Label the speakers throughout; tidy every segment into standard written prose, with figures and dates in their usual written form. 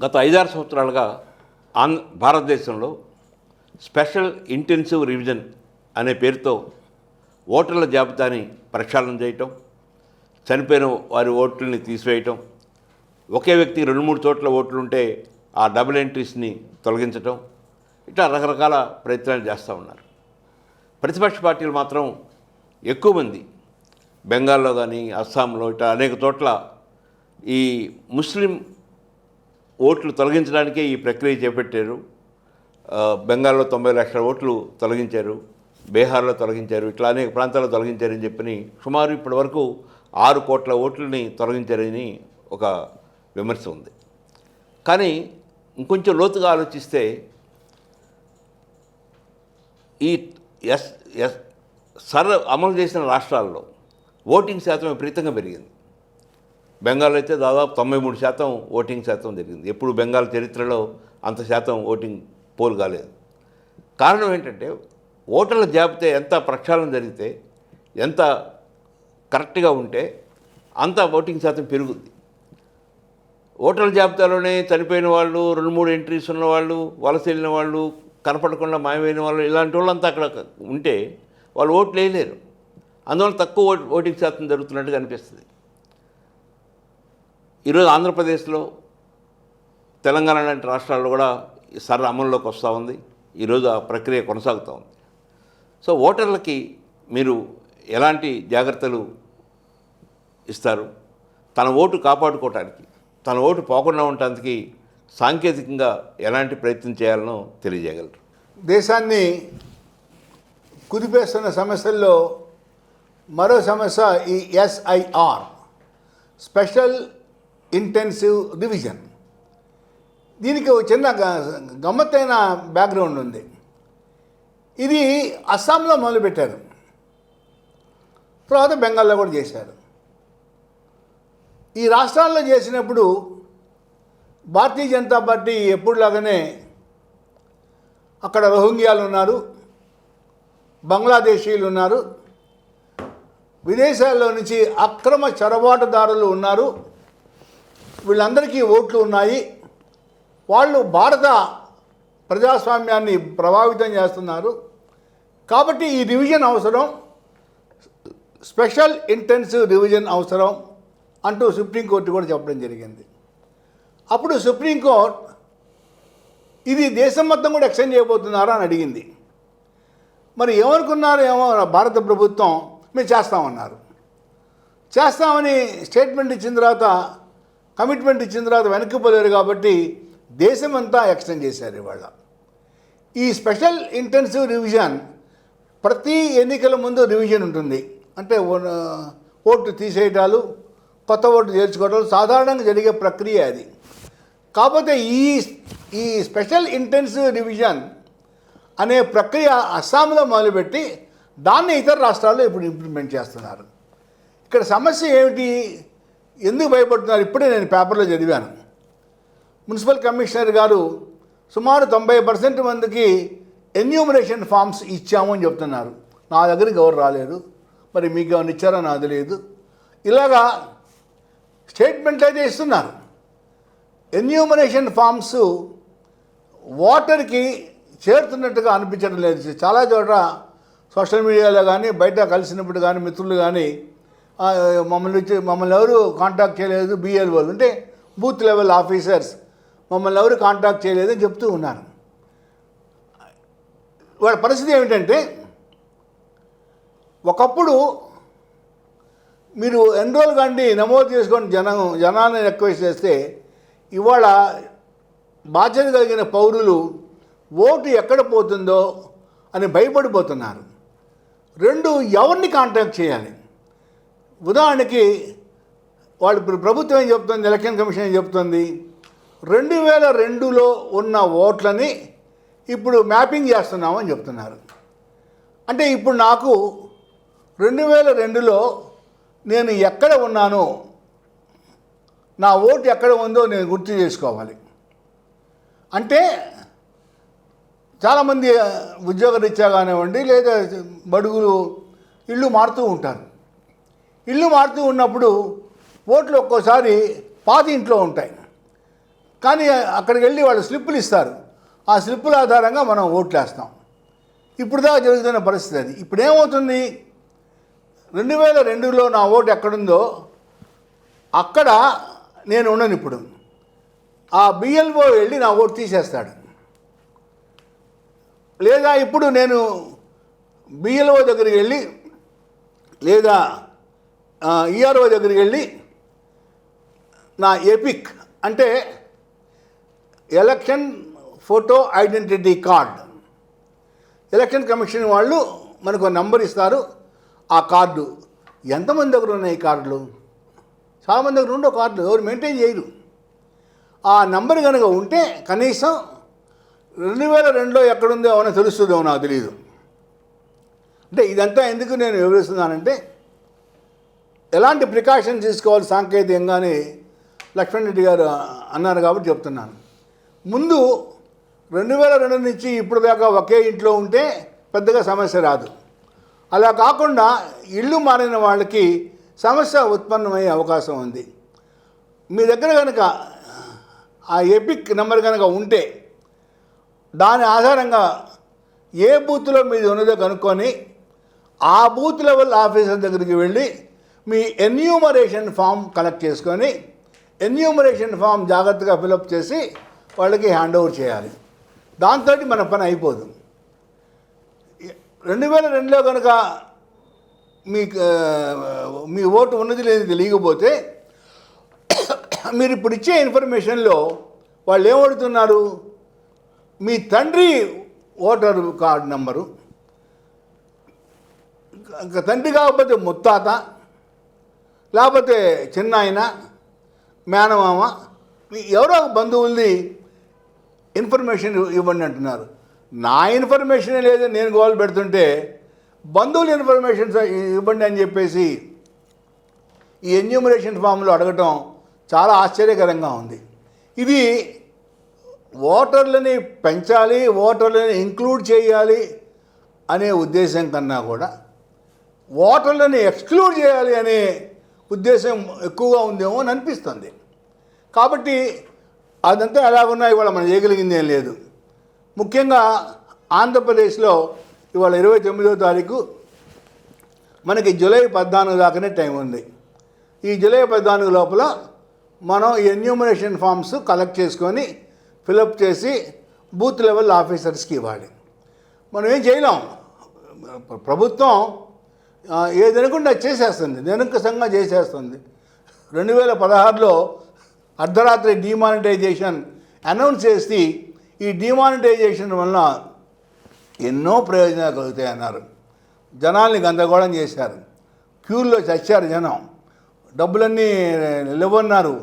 Speaker 1: గత 5-6 సంవత్సరాలుగా భారతదేశంలో స్పెషల్ ఇంటెన్సివ్ రివిజన్ అనే పేరుతో ఓటర్ల జాబితాని ప్రక్షాళన చేయటం, చనిపోయిన వారి ఓట్లని తీసివేయటం, ఒకే వ్యక్తికి 2-3 చోట్ల ఓట్లుంటే ఆ డబుల్ ఎంట్రీస్ని తొలగించటం, ఇట్లా రకరకాల ప్రయత్నాలు చేస్తూ ఉన్నారు. ప్రతిపక్ష పార్టీలు మాత్రం ఎక్కువ మంది బెంగాల్లో కానీ అస్సాంలో ఇట్లా అనేక చోట్ల ఈ ముస్లిం ఓట్లు తొలగించడానికే ఈ ప్రక్రియ చేపట్టారు. బెంగాల్లో 90 లక్షల ఓట్లు తొలగించారు, బీహార్లో తొలగించారు, ఇట్లా అనేక ప్రాంతాల్లో తొలగించారని చెప్పని సుమారు ఇప్పటి వరకు 6 కోట్ల ఓట్లని తొలగించారని ఒక విమర్శ ఉంది. కానీ ఇంకొంచెం లోతుగా ఆలోచిస్తే ఈ అమలు చేసిన రాష్ట్రాల్లో ఓటింగ్ శాతం విపరీతంగా పెరిగింది. బెంగాల్ అయితే దాదాపు 93% ఓటింగ్ శాతం జరిగింది. ఎప్పుడు బెంగాల్ చరిత్రలో అంత శాతం ఓటింగ్ పోల్ కాలేదు. కారణం ఏంటంటే ఓటర్ల జాబితా ఎంత ప్రక్షాళన జరిగితే, ఎంత కరెక్ట్గా ఉంటే అంత ఓటింగ్ శాతం పెరుగుద్ది. ఓటర్ల జాబితాలోనే చనిపోయిన వాళ్ళు, 2-3 ఎంట్రీస్ ఉన్నవాళ్ళు, వలస వెళ్ళిన వాళ్ళు, కనపడకుండా మాయమైన వాళ్ళు, ఇలాంటి వాళ్ళంతా అక్కడ ఉంటే వాళ్ళు ఓట్లు వేయలేరు. అందువల్ల తక్కువ ఓటింగ్ శాతం జరుగుతున్నట్టుగా అనిపిస్తుంది. ఈరోజు ఆంధ్రప్రదేశ్లో, తెలంగాణ లాంటి రాష్ట్రాల్లో కూడా అమల్లోకి వస్తూ ఉంది. ఈరోజు ఆ ప్రక్రియ కొనసాగుతూ ఉంది. సో ఓటర్లకి మీరు ఎలాంటి జాగ్రత్తలు ఇస్తారు? తన ఓటు కాపాడుకోవటానికి, తన ఓటు పోకుండా ఉండటానికి సాంకేతికంగా ఎలాంటి ప్రయత్నం చేయాలనో తెలియజేయగలరు?
Speaker 2: దేశాన్ని కుదిపేస్తున్న సమస్యల్లో మరో సమస్య ఈ ఎస్ఐఆర్, స్పెషల్ ఇంటెన్సివ్ రివిజన్. దీనికి ఒక చిన్న గమ్మత్తైన బ్యాక్గ్రౌండ్ ఉంది. ఇది అస్సాంలో మొదలుపెట్టారు, తర్వాత బెంగాల్లో కూడా చేశారు. ఈ రాష్ట్రాల్లో చేసినప్పుడు భారతీయ జనతా పార్టీ ఎప్పుడులాగానే అక్కడ రోహింగ్యాలు ఉన్నారు, బంగ్లాదేశీయులు ఉన్నారు, విదేశాల్లో నుంచి అక్రమ చొరబాటుదారులు ఉన్నారు, వీళ్ళందరికీ ఓట్లు ఉన్నాయి, వాళ్ళు భారత ప్రజాస్వామ్యాన్ని ప్రభావితం చేస్తున్నారు, కాబట్టి ఈ రివిజన్ అవసరం, స్పెషల్ ఇంటెన్సివ్ రివిజన్ అవసరం అంటూ సుప్రీంకోర్టు కూడా చెప్పడం జరిగింది. అప్పుడు సుప్రీంకోర్టు ఇది దేశం మొత్తం కూడా ఎక్స్టెండ్ చేయబోతున్నారా అని అడిగింది. మరి ఏమనుకున్నారు? ఏమో భారత ప్రభుత్వం మేము చేస్తామన్నారు. చేస్తామని స్టేట్మెంట్ ఇచ్చిన తర్వాత, కమిట్మెంట్ ఇచ్చిన తర్వాత వెనక్కిపోలేరు కాబట్టి దేశమంతా ఎక్స్టెండ్ చేశారు. ఇవాళ ఈ స్పెషల్ ఇంటెన్సివ్ రివిజన్ ప్రతి ఎన్నికల ముందు రివిజన్ ఉంటుంది. అంటే ఓటు తీసేయటాలు, కొత్త ఓటు చేర్చుకోవటాలు సాధారణంగా జరిగే ప్రక్రియ అది. కాకపోతే ఈ స్పెషల్ ఇంటెన్సివ్ రివిజన్ అనే ప్రక్రియ అస్సాంలో మొదలుపెట్టి దాన్ని ఇతర రాష్ట్రాల్లో ఇప్పుడు ఇంప్లిమెంట్ చేస్తున్నారు. ఇక్కడ సమస్య ఏమిటి? ఎందుకు భయపడుతున్నారు? ఇప్పుడే నేను పేపర్లో చదివాను. మున్సిపల్ కమిషనర్ గారు సుమారు 90% మందికి ఎన్యూమరేషన్ ఫామ్స్ ఇచ్చాము అని చెప్తున్నారు. నా దగ్గరికి ఎవరు రాలేదు, మరి మీకు ఏమైనా ఇచ్చారో నాకు తెలియదు. ఇలాగా స్టేట్మెంట్లు అయితే ఇస్తున్నారు. ఎన్యూమరేషన్ ఫామ్స్ ఓటర్కి చేరుతున్నట్టుగా అనిపించడం లేదు. చాలా చోట సోషల్ మీడియాలో కానీ, బయట కలిసినప్పుడు కానీ, మిత్రులు కానీ మమ్మల్ని ఎవరు కాంటాక్ట్ చేయలేదు, బిఎల్ఓలు అంటే బూత్ లెవెల్ ఆఫీసర్స్ మమ్మల్ని ఎవరు కాంటాక్ట్ చేయలేదని చెప్తూ ఉన్నారు. వాళ్ళ పరిస్థితి ఏమిటంటే, ఒకప్పుడు మీరు ఎన్రోల్ కండి నమోదు చేసుకొని జనాన్ని రిక్వెస్ట్ చేస్తే, ఇవాళ బాధ్యత కలిగిన పౌరులు ఓటు ఎక్కడ పోతుందో అని భయపడిపోతున్నారు. 2, ఎవరిని కాంటాక్ట్ చేయాలి? ఉదాహరణకి వాళ్ళు ఇప్పుడు ప్రభుత్వం ఏం చెప్తుంది, ఎలక్షన్ కమిషన్ ఏం చెప్తుంది, 2002లో ఉన్న ఓట్లని ఇప్పుడు మ్యాపింగ్ చేస్తున్నామని చెప్తున్నారు. అంటే ఇప్పుడు నాకు 2002లో నేను ఎక్కడ ఉన్నానో, నా ఓటు ఎక్కడ ఉందో నేను గుర్తు చేసుకోవాలి. అంటే చాలామంది ఉద్యోగరీత్యా కానివ్వండి, లేదా బడుగులు ఇళ్ళు మారుతూ ఉంటారు. ఇళ్ళు మారుతూ ఉన్నప్పుడు ఓట్లు ఒక్కోసారి పాత ఇంట్లో ఉంటాయి. కానీ అక్కడికి వెళ్ళి వాళ్ళు స్లిప్పులు ఇస్తారు. ఆ స్లిప్పుల ఆధారంగా మనం ఓట్లు వేస్తాం. ఇప్పుడు దాకా జరుగుతున్న పరిస్థితి అది. ఇప్పుడు ఏమవుతుంది, 2002లో నా ఓటు ఎక్కడుందో అక్కడ నేను ఉండను. ఇప్పుడు ఆ బిఎల్ఓ వెళ్ళి నా ఓటు తీసేస్తాడు. లేదా ఇప్పుడు నేను బిఎల్ఓ దగ్గరికి వెళ్ళి లేదా ఈఆర్ఓ దగ్గరికి వెళ్ళి నా ఎపిక్ అంటే election photo identity card, election commission వాళ్ళు మనకు నంబర్ ఇస్తారు. ఆ కార్డు ఎంతమంది దగ్గర ఉన్నాయి? ఈ కార్డులు చాలామంది దగ్గర ఉండవు. కార్డులు ఎవరు మెయింటైన్ చేయరు. ఆ నంబర్ కనుక ఉంటే కనీసం 2002లో ఎక్కడుందో ఏమైనా తెలుస్తుందో నాకు తెలియదు. అంటే ఇదంతా ఎందుకు నేను వివరిస్తున్నానంటే ఎలాంటి ప్రికాషన్ తీసుకోవాలి సాంకేతికంగానే లక్ష్మణ్ రెడ్డి గారు అన్నారు కాబట్టి చెప్తున్నాను. ముందు 2002 నుంచి ఇప్పుడు దాకా ఒకే ఇంట్లో ఉంటే పెద్దగా సమస్య రాదు. అలా కాకుండా ఇల్లు మారిన వాళ్ళకి సమస్య ఉత్పన్నమయ్యే అవకాశం ఉంది. మీ దగ్గర కనుక ఆ ఎపిక్ నెంబర్ కనుక ఉంటే దాని ఆధారంగా ఏ బూత్లో మీది ఉన్నదో కనుక్కొని ఆ బూత్ లెవెల్ ఆఫీసర్ దగ్గరికి వెళ్ళి మీ ఎన్యూమరేషన్ ఫామ్ కలెక్ట్ చేసుకొని ఎన్యూమరేషన్ ఫామ్ జాగ్రత్తగా ఫిలప్ చేసి వాళ్ళకి హ్యాండ్ ఓవర్ చేయాలి. దాంతో మన పని అయిపోదు. 2002లో కనుక మీకు మీ ఓటు ఉన్నది లేదు తెలియకపోతే మీరు ఇప్పుడు ఇచ్చే ఇన్ఫర్మేషన్లో వాళ్ళు ఏమడుగుతున్నారు, మీ తండ్రి ఓటర్ కార్డు నెంబరు, ఇంకా తండ్రి కాకపోతే ముత్తాత, లేకపోతే చిన్నాయన, మేనమామ, ఎవరో ఒక బంధువుల్ని ఇన్ఫర్మేషన్ ఇవ్వండి అంటున్నారు. నా ఇన్ఫర్మేషన్ లేదు నేను గోల్ పెడుతుంటే బంధువుల ఇన్ఫర్మేషన్ ఇవ్వండి అని చెప్పేసి ఈ ఎన్యూమరేషన్ ఫామ్లో అడగటం చాలా ఆశ్చర్యకరంగా ఉంది. ఇది ఓటర్లని పెంచాలి, ఓటర్లని ఇంక్లూడ్ చేయాలి అనే ఉద్దేశం కన్నా కూడా ఓటర్లని ఎక్స్క్లూడ్ చేయాలి అనే ఉద్దేశం ఎక్కువగా ఉందేమో అని అనిపిస్తుంది. కాబట్టి అదంతా ఎలాగున్నా ఇవాళ మనం చేయగలిగింది ఏం లేదు. ముఖ్యంగా ఆంధ్రప్రదేశ్లో ఇవాళ 29వ తారీఖు, మనకి జూలై 14 దాకానే టైం ఉంది. ఈ జూలై 14 లోపల మనం ఎన్యూమరేషన్ ఫామ్స్ కలెక్ట్ చేసుకొని ఫిలప్ చేసి బూత్ లెవెల్ ఆఫీసర్స్కి ఇవ్వాలి. మనం ఏం చేయలేం. ప్రభుత్వం ఏదనుకుంటే అది చేసేస్తుంది, నిరంకుశంగా చేసేస్తుంది. 2016లో అర్ధరాత్రి డిమానిటైజేషన్ అనౌన్స్ చేసి ఈ డిమానిటైజేషన్ వలన ఎన్నో ప్రయోజనాలు కలుగుతాయి అన్నారు. జనాల్ని గందరగోళం చేశారు, క్యూల్లో చచ్చారు జనం, డబ్బులన్నీ లేవన్నారు,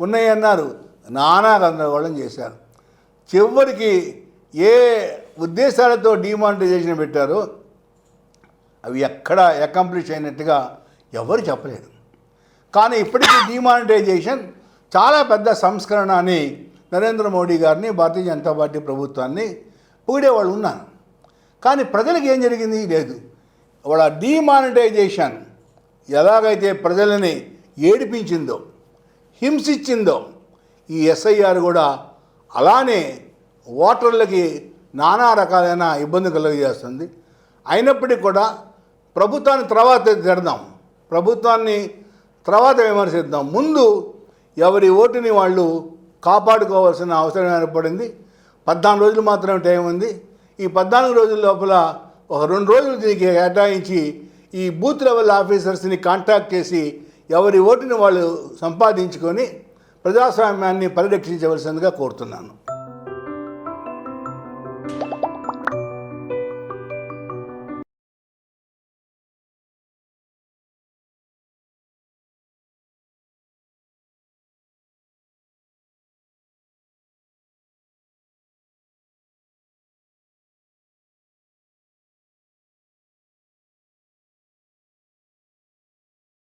Speaker 2: ఉన్నాయన్నారు, నానా గందరగోళం చేశారు. చివరికి ఏ ఉద్దేశాలతో డిమానిటైజేషన్ పెట్టారో అవి ఎక్కడ అకంప్లిష్ అయినట్టుగా ఎవరు చెప్పలేదు. కానీ ఇప్పటికీ డిమానిటైజేషన్ చాలా పెద్ద సంస్కరణ అని నరేంద్ర మోడీ గారిని, భారతీయ జనతా పార్టీ ప్రభుత్వాన్ని పొగిడేవాళ్ళు ఉన్నారు. కానీ ప్రజలకు ఏం జరిగింది లేదు. వాళ్ళ డిమానిటైజేషన్ ఎలాగైతే ప్రజలని ఏడిపించిందో, హింసించిందో, ఈ ఎస్ఐఆర్ కూడా అలానే ఓటర్లకి నానా రకాలైన ఇబ్బంది కలుగజేస్తుంది. అయినప్పటికీ కూడా ప్రభుత్వాన్ని తర్వాత తిడదాం, ప్రభుత్వాన్ని తర్వాత విమర్శిద్దాం. ముందు ఎవరి ఓటుని వాళ్ళు కాపాడుకోవాల్సిన అవసరం ఏర్పడింది. 14 రోజులు మాత్రమే టైం ఉంది. ఈ 14 రోజుల లోపల ఒక 2 రోజులు దీనికి కేటాయించి ఈ బూత్ లెవెల్ ఆఫీసర్స్ని కాంటాక్ట్ చేసి ఎవరి ఓటుని వాళ్ళు సంపాదించుకొని ప్రజాస్వామ్యాన్ని పరిరక్షించవలసిందిగా కోరుతున్నాను.